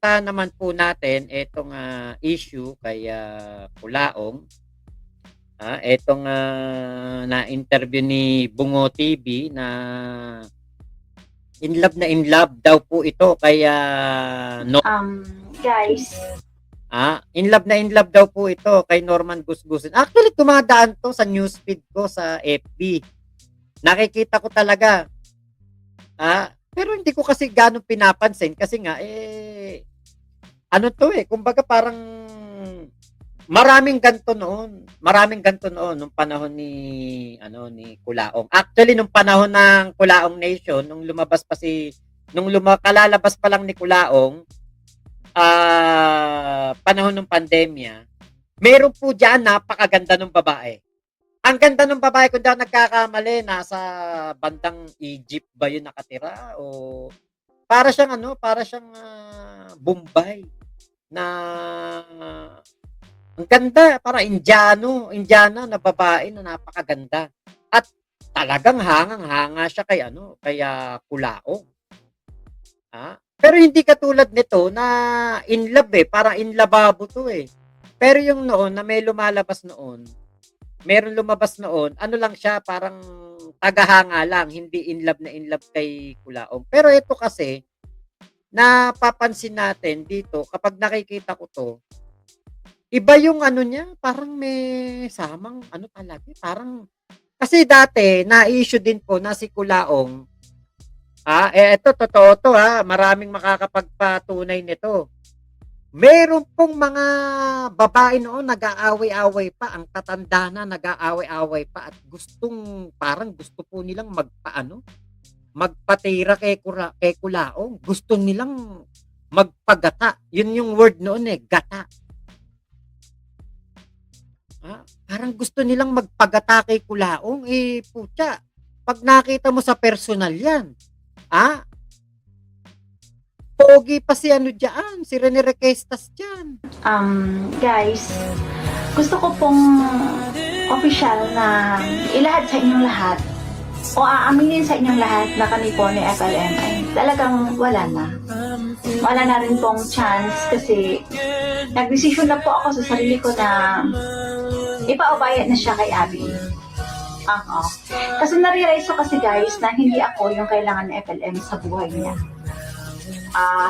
puntahan naman po natin itong, issue kay, Kulaong. Itong, na-interview ni Bungo TV na in love daw po ito kay, Guys, in love daw po ito kay Norman Gusgusin. Actually, dumadaan 'to sa newsfeed ko sa FB. Nakikita ko talaga. Pero hindi ko kasi gaano pinapansin kasi nga, ano 'to, kumbaga parang maraming ganito noon nung panahon ni ni Kulaong. Actually nung panahon ng Kulaong Nation, nung kalalabas pa lang ni Kulaong, panahon ng pandemya, meron po diyan napakaganda ng babae. Ang ganda ng babae kung di ako nagkakamali, nasa bandang Egypt ba 'yun nakatira o para siyang Bombay na ang ganda, parang Indiana na babae na napakaganda. At talagang hangang-hanga siya kay Kulaong. Pero hindi katulad nito na in love parang inlababo 'to Pero yung noon na meron lumabas noon, ano lang siya parang tagahanga lang, hindi in love kay Kulaong. Pero ito kasi napapansin natin dito kapag nakikita ko 'to, iba yung ano niya, parang may samang ano talaga, parang kasi dati na-issue din po na si Kulaong, eto totoo 'to, maraming makakapagpatunay nito. Meron pong mga babae noon nag-aaway-away pa, ang tatanda na nag-aaway-away pa at parang gusto po nilang magpatira kay Kulaong. Gusto nilang magpagata. Yun yung word noon gata. Parang gusto nilang magpagata kay Kulaong, putya, pag nakita mo sa personal yan, pogi pa si si Rene Requestas dyan. Guys, gusto ko pong official na ilahad sa inyong lahat o aaminin sa inyong lahat na kami po ni FLM ay talagang wala na. Wala na rin pong chance kasi nagdesisyon na po ako sa sarili ko na ipaubayan na siya kay Abby. Kasi nare-realize ko kasi guys na hindi ako yung kailangan ng FLM sa buhay niya.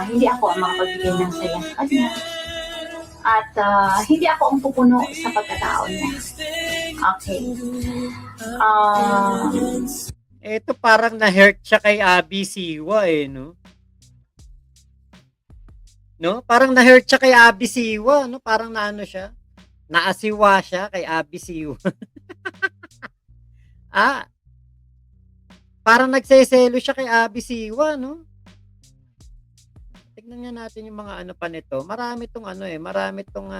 Hindi ako ang makapagbigay ng saya sa kanya. At hindi ako ang pupuno sa pagkatao niya. Okay. Ito parang na-hurt siya kay Abby Siwa no? No? Parang na-hurt siya kay Abby Siwa, no? Parang naano siya. Naasiwa siya kay Abby Siwa. Parang nagseselo siya kay Abby Siwa, no? Tignan nga natin yung mga ano pa nito. Marami tong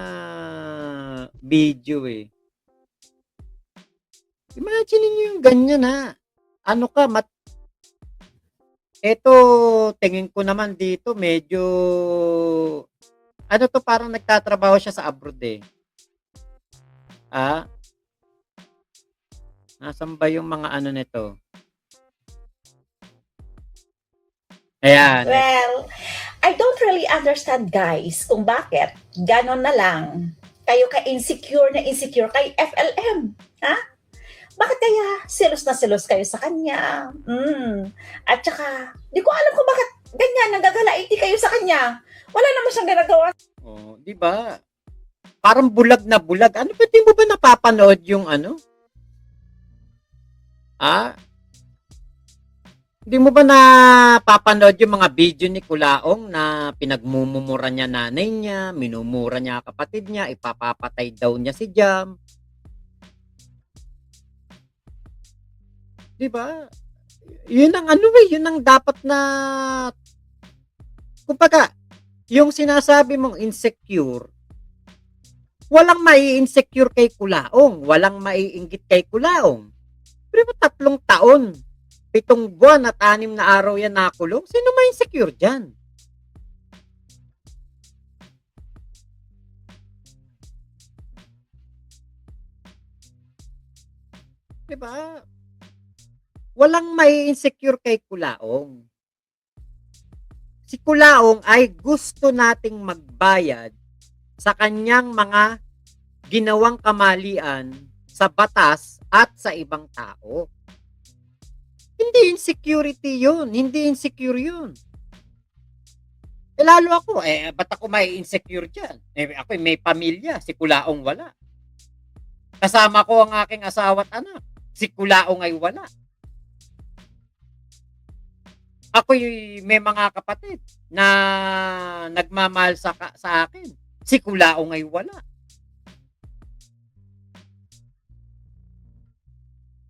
video Imagine niyo yung ganyan Ano ka, Ito, tingin ko naman dito medyo ano to, parang nagtatrabaho siya sa abroad Nasaan ba yung mga ano nito? Ayan. Well, I don't really understand guys kung bakit ganon na lang kayo ka-insecure kay FLM. Bakit kaya selos na selos kayo sa kanya? At saka, di ko alam kung bakit ganyan, nagagalaiti kayo sa kanya. Wala naman siyang ginagawa. Di ba? Parang bulag na bulag. Ano ba, di mo ba napapanood yung Hindi mo ba napapanood yung mga video ni Kulaong na pinagmumura niya nanay niya, minumura niya kapatid niya, ipapapatay daw niya si Jam? Di ba? Yun ang yun ang dapat na kumbaga, yung sinasabi mong insecure, walang mai-insecure kay Kulaong, walang maiinggit kay Kulaong. Pero 3 taon, 7 buwan at 6 na araw yan nakulong, sino ma-insecure dyan? Diba? Walang mai-insecure kay Kulaong. si Kulaong ay gusto nating magbayad sa kanyang mga ginawang kamalian sa batas at sa ibang tao. Hindi insecurity yun. Hindi insecure yun. Lalo ako, ba't ako may insecure dyan? Ako may pamilya, si Kulaong wala. Kasama ko ang aking asawa at anak. Si Kulaong ay wala. Ako'y may mga kapatid na nagmamahal sa akin. Si Kulaong ay wala.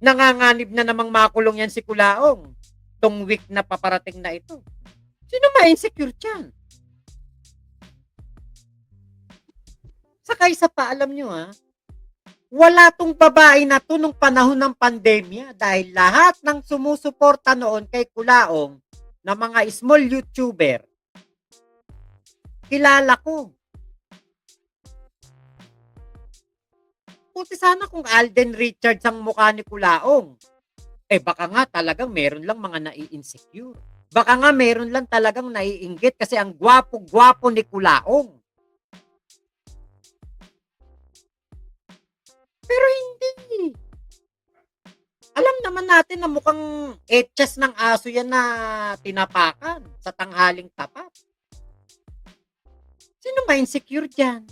Nanganganib na namang makulong yan si Kulaong. Tong week na paparating na ito. Sino ma-insecure dyan? Saka isa pa, alam nyo wala tong babae na to nung panahon ng pandemya dahil lahat ng sumusuporta noon kay Kulaong na mga small YouTuber, kilala ko. Puti sana kung Alden Richards ang mukha ni Kulaong. Baka nga talagang meron lang mga nai-insecure. Baka nga meron lang talagang naiinggit kasi ang gwapo-gwapo ni Kulaong. Pero hindi. Alam naman natin na mukhang etchas ng aso yan na tinapakan sa tanghaling tapat. Sino ma-insecure dyan?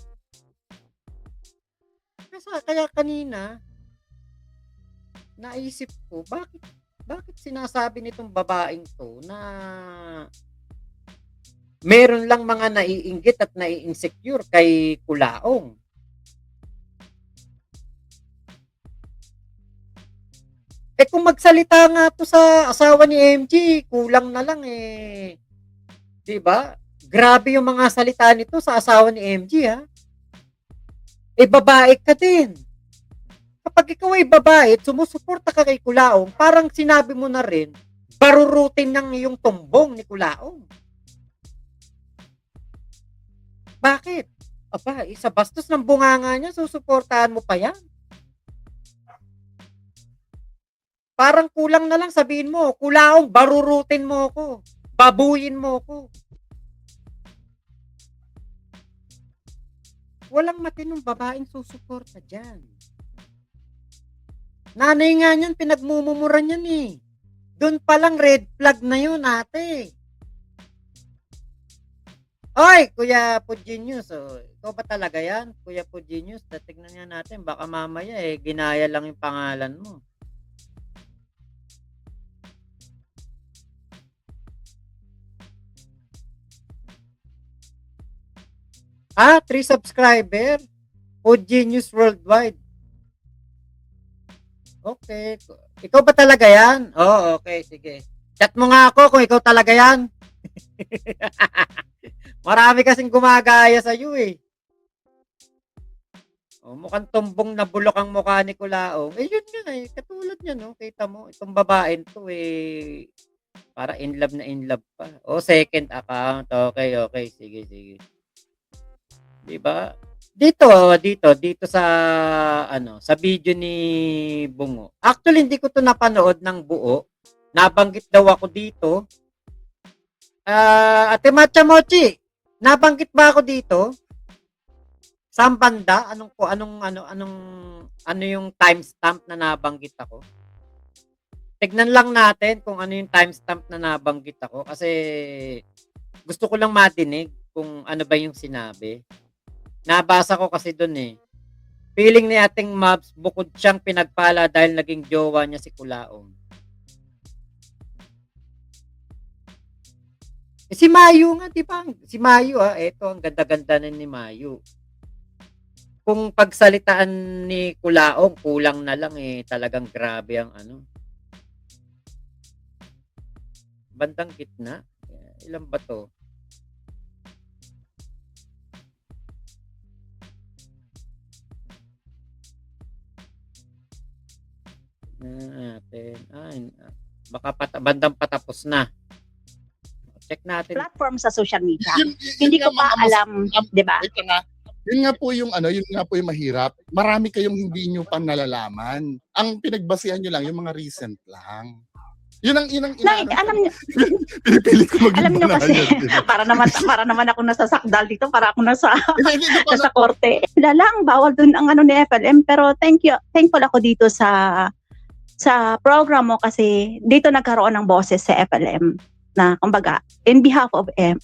Kaya kanina, naisip ko, bakit sinasabi nitong babaeng to na meron lang mga naiinggit at nai-insecure kay Kulaong? Kung magsalita nga to sa asawa ni MG, kulang na lang 'di ba? Grabe yung mga salita nito sa asawa ni MG babae ka din. Kapag ikaw ay babae at sumusuporta ka kay Kulaong, parang sinabi mo na rin, barurutin ng iyong tumbong ni Kulaong. Bakit? Sa bastos ng bunganga niya, susuportahan mo pa yan? Parang kulang na lang sabihin mo, Kulaong, barurutin mo ko. Babuyin mo ko. Walang matinong babaeng susuporta dyan. Nanay nga niyan, pinagmumura niyan Doon palang red flag na yun, ate. Oy, Kuya Pugenius, ikaw ba talaga yan? Kuya Pugenius, tignan nga natin, baka mamaya ginaya lang yung pangalan mo. Ah, 3 subscriber. Pugenius Worldwide. Okay. Ikaw ba talaga yan? Oh, okay. Sige. Chat mo nga ako kung ikaw talaga yan. Marami kasing gumagaya sa iyo mukhang tumbong na bulok ang mukha ni Kulaong. Yun nga katulad niya kita mo, itong babae to para in love na in love pa. Second account. Okay. Sige. 'Di ba? Dito sa sa video ni Bungo. Actually hindi ko 'to napanood ng buo. Nabanggit daw ako dito. Ate Matcha Mochi, nabanggit ba ako dito? Saan banda? Ano yung timestamp na nabanggit ako? Tignan lang natin kung ano yung timestamp na nabanggit ako kasi gusto ko lang madinig kung ano ba yung sinabi. Nabasa ko kasi doon Feeling ni ating Mabs, bukod siyang pinagpala dahil naging jowa niya si Kulaong. Si Mayu nga, di ba? Si Mayu eto, ang ganda-ganda na ni Mayu. Kung pagsalitaan ni Kulaong, kulang na lang talagang grabe ang bandang gitna. Ilan ba to? Natin. Baka bandang patapos na. Check natin. Platform sa social media. Hindi ko pa alam, 'di ba? Yun nga po yung mahirap. Marami kayong hindi nyo pa nalalaman. Ang pinagbasehan nyo lang yung mga recent lang. Yun ang Alam niyo, pinipilit ko maging alam niyo kasi, banayad, di ba? para naman ako nasasakdal dito, para ako nasa Hindi ko nasa korte. Lalang bawal dun ang ano ni FLM, pero thankful ako dito sa program mo kasi dito nagkaroon ng boses sa FLM na kumbaga in behalf of him,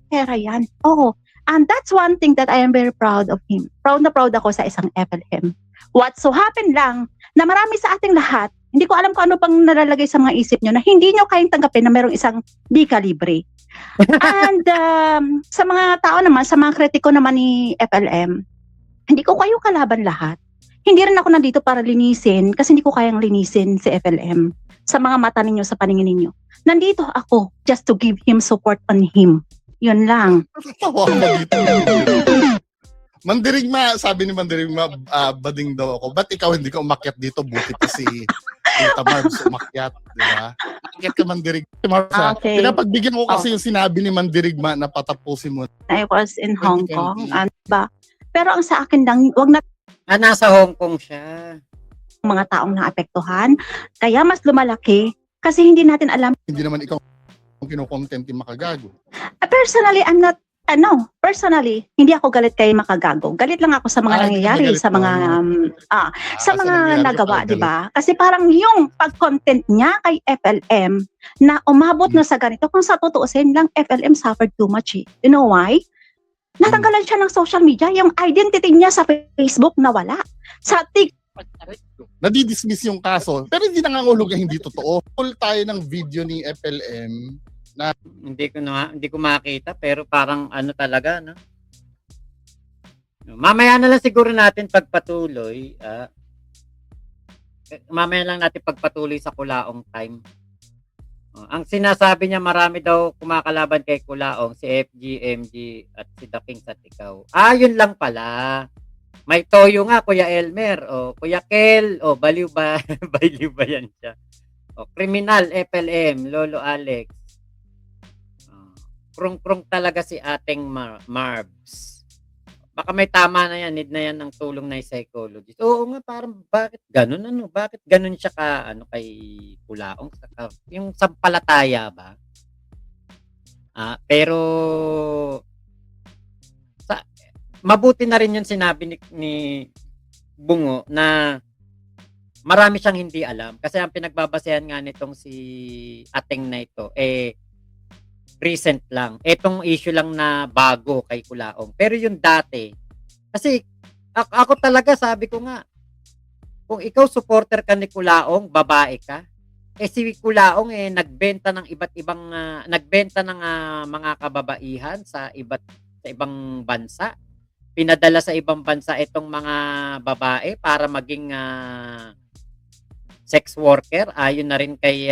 pera yan. Oh, and that's one thing that I am very proud of him. Proud na proud ako sa isang FLM. What so happened lang na marami sa ating lahat, hindi ko alam kung ano pang nalalagay sa mga isip nyo na hindi nyo kayang tanggapin na mayroong isang di kalibre. And sa mga tao naman, sa mga kritiko naman ni FLM, hindi ko kayo kalaban lahat. Hindi rin ako nandito para linisin kasi hindi ko kayang linisin si FLM sa mga mata ninyo, sa paningin ninyo. Nandito ako just to give him support on him. Yun lang. Tawa mo dito. Mandirigma, sabi ni Mandirigma, bading daw ako. Ba't ikaw hindi ka umakyat dito? Buti pa si Tita Marbs umakyat, di ba? Umakyat ka Mandirigma. Okay. Pinapagbigyan ko kasi yung sinabi ni Mandirigma na patapusin mo. I was in Hong 2020. Kong. Ano ba? Pero ang sa akin lang, wag na Nasa Hong Kong siya. mga taong naapektuhan. Kaya mas lumalaki kasi hindi natin alam. Hindi naman ikaw ang kinukontent yung makagago. Personally, personally, hindi ako galit kay Makagago. Galit lang ako sa mga Hindi ka nangyayari, galit sa mga sa mga nangyari ka nagawa, pala, di ba? Kasi parang yung pag-content niya kay FLM na umabot na sa ganito, kung sa tutuusin lang, FLM suffered too much eh. You know why? Natanggalan siya ng social media, yung identity niya sa Facebook nawala. Sa Nadidismiss yung kaso, pero hindi nangangahulugan hindi totoo. Full tayo ng video ni FLM. Hindi ko makita pero parang ano talaga, no? Mamaya na lang siguro natin pagpatuloy. Mamaya lang natin pagpatuloy sa Kulaong time. Ang sinasabi niya marami daw kumakalaban kay Kulaong, si FG, MG at si The Kings at ikaw. Yun lang pala. May toyo nga, Kuya Elmer. Kuya Kel. Baliw ba? Baliw ba yan siya? Kriminal, FLM, Lolo Alex. Krung-krung talaga si ating Marbs. Baka may tama na yan, need na yan ng tulong na psychologist. Oo nga, parang bakit ganun Bakit ganun siya kay Kulaong? Yung sampalataya ba? Pero mabuti na rin yung sinabi ni Bungo na marami siyang hindi alam. Kasi ang pinagbabasehan nga nitong si ating na ito, recent lang. Etong issue lang na bago kay Kulaong. Pero yung dati, kasi ako talaga sabi ko nga, kung ikaw supporter ka ni Kulaong, babae ka, si Kulaong nagbenta ng iba't ibang nagbenta ng mga kababaihan sa ibang bansa. Pinadala sa ibang bansa itong mga babae para maging sex worker. Ayon na rin kay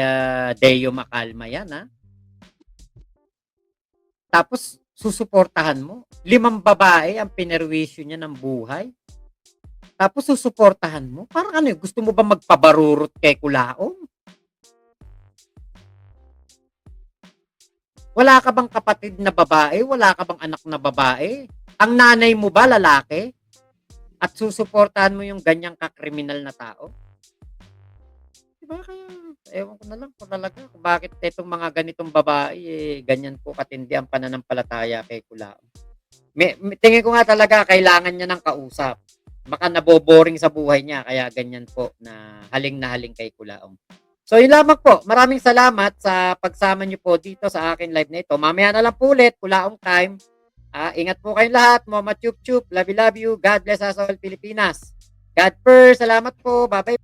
Deo Macalma yan, Tapos, susuportahan mo. 5 babae ang pinerwisyo niya ng buhay. Tapos, susuportahan mo. Parang gusto mo ba magpabarurot kay Kulaong? Wala ka bang kapatid na babae? Wala ka bang anak na babae? Ang nanay mo ba lalaki? At susuportahan mo yung ganyang kakriminal na tao? Diba? Kaya, ewan ko na lang kung talaga kung bakit itong mga ganitong babae, ganyan po katindi ang pananampalataya kay Kulaong. Tingin ko nga talaga kailangan niya ng kausap. Baka naboboring sa buhay niya, kaya ganyan po na haling kay Kulaong. So, yun lamang po. Maraming salamat sa pagsama niyo po dito sa akin live na ito. Mamaya na lang po ulit, Kulaong time. Ingat po kayong lahat. Mama Chup Chup. Love you. God bless us all, Pilipinas. God first. Salamat po. Bye-bye.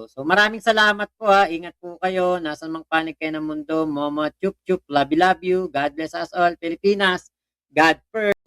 So maraming salamat po Ingat po kayo. Nasaan mang panig kayo ng mundo. Mama Chup Chup. Love you. God bless us all, Pilipinas. God first.